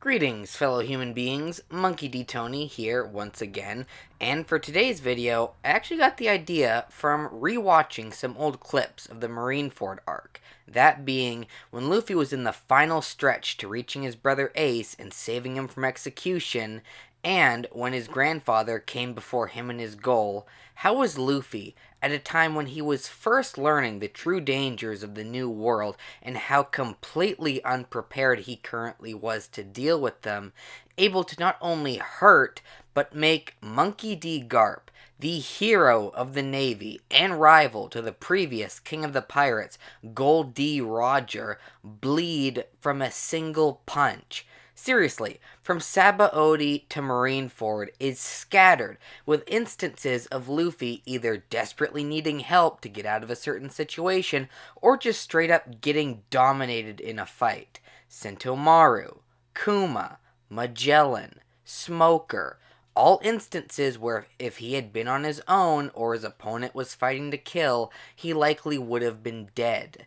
Greetings, fellow human beings. Monkey D. Tony here once again, and for today's video, I actually got the idea from rewatching some old clips of the Marineford arc. That being when Luffy was in the final stretch to reaching his brother Ace and saving him from execution, and when his grandfather came before him and his goal. How was Luffy, at a time when he was first learning the true dangers of the new world and how completely unprepared he currently was to deal with them, able to not only hurt, but make Monkey D. Garp, the hero of the Navy and rival to the previous King of the Pirates, Gol D Roger, bleed from a single punch? Seriously, from Sabaody to Marineford is scattered with instances of Luffy either desperately needing help to get out of a certain situation or just straight up getting dominated in a fight. Sentomaru, Kuma, Magellan, Smoker, all instances where if he had been on his own or his opponent was fighting to kill, he likely would have been dead.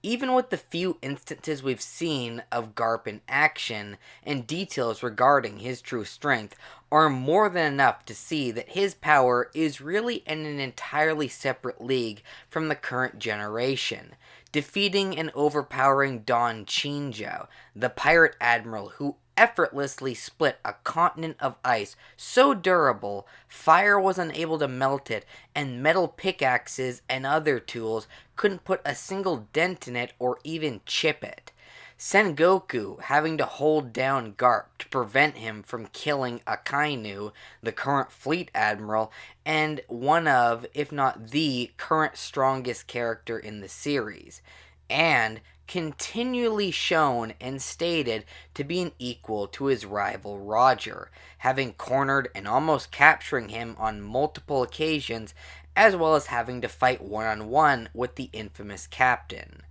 Even with the few instances we've seen of Garp in action, and details regarding his true strength are more than enough to see that his power is really in an entirely separate league from the current generation. Defeating and overpowering Don Chinjo, the pirate admiral who effortlessly split a continent of ice so durable, fire was unable to melt it, and metal pickaxes and other tools couldn't put a single dent in it or even chip it. Sengoku having to hold down Garp to prevent him from killing Akainu, the current fleet admiral, and one of, if not the, current strongest character in the series. And continually shown and stated to be an equal to his rival Roger, having cornered and almost capturing him on multiple occasions, as well as having to fight one-on-one with the infamous captain.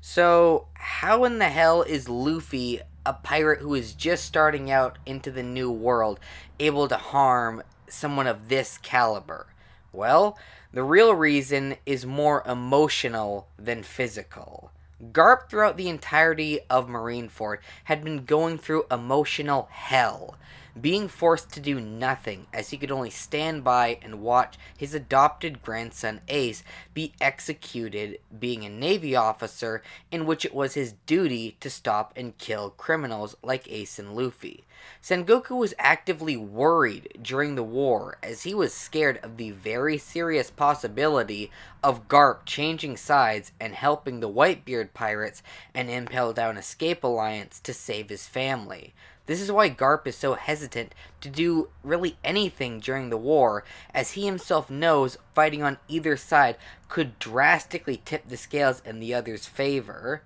So, how in the hell is Luffy, a pirate who is just starting out into the new world, able to harm someone of this caliber? Well, the real reason is more emotional than physical. Garp, throughout the entirety of Marineford, had been going through emotional hell, being forced to do nothing as he could only stand by and watch his adopted grandson Ace be executed, being a Navy officer in which it was his duty to stop and kill criminals like Ace and Luffy. Sengoku was actively worried during the war as he was scared of the very serious possibility of Garp changing sides and helping the Whitebeard pirates and Impel Down Escape Alliance to save his family. This is why Garp is so hesitant to do really anything during the war, as he himself knows fighting on either side could drastically tip the scales in the other's favor.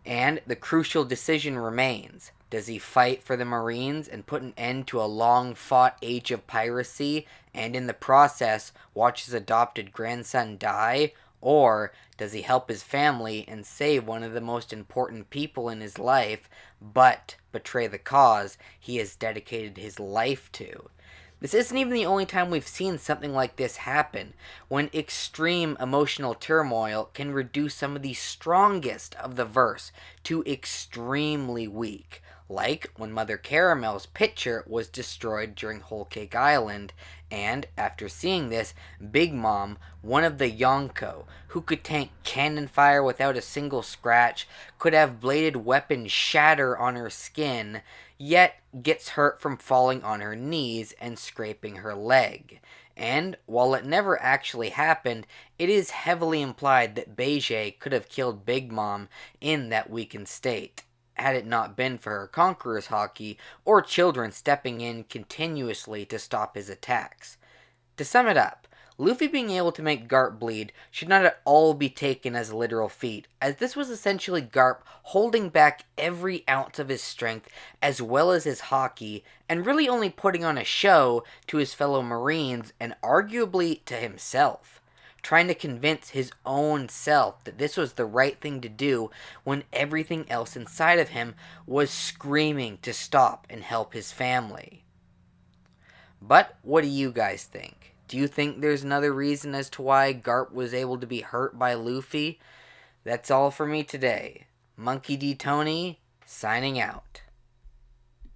And the crucial decision remains. Does he fight for the Marines and put an end to a long-fought age of piracy, and in the process watch his adopted grandson die? Or does he help his family and save one of the most important people in his life, but betray the cause he has dedicated his life to? This isn't even the only time we've seen something like this happen, when extreme emotional turmoil can reduce some of the strongest of the verse to extremely weak. Like when Mother Caramel's pitcher was destroyed during Whole Cake Island, and after seeing this, Big Mom, one of the Yonko, who could tank cannon fire without a single scratch, could have bladed weapons shatter on her skin, yet gets hurt from falling on her knees and scraping her leg. And while it never actually happened, it is heavily implied that Beige could have killed Big Mom in that weakened state, had it not been for her conqueror's Haki, or children stepping in continuously to stop his attacks. To sum it up, Luffy being able to make Garp bleed should not at all be taken as a literal feat, as this was essentially Garp holding back every ounce of his strength as well as his Haki, and really only putting on a show to his fellow Marines and arguably to himself, trying to convince his own self that this was the right thing to do when everything else inside of him was screaming to stop and help his family. But what do you guys think? Do you think there's another reason as to why Garp was able to be hurt by Luffy? That's all for me today. Monkey D. Tony, signing out.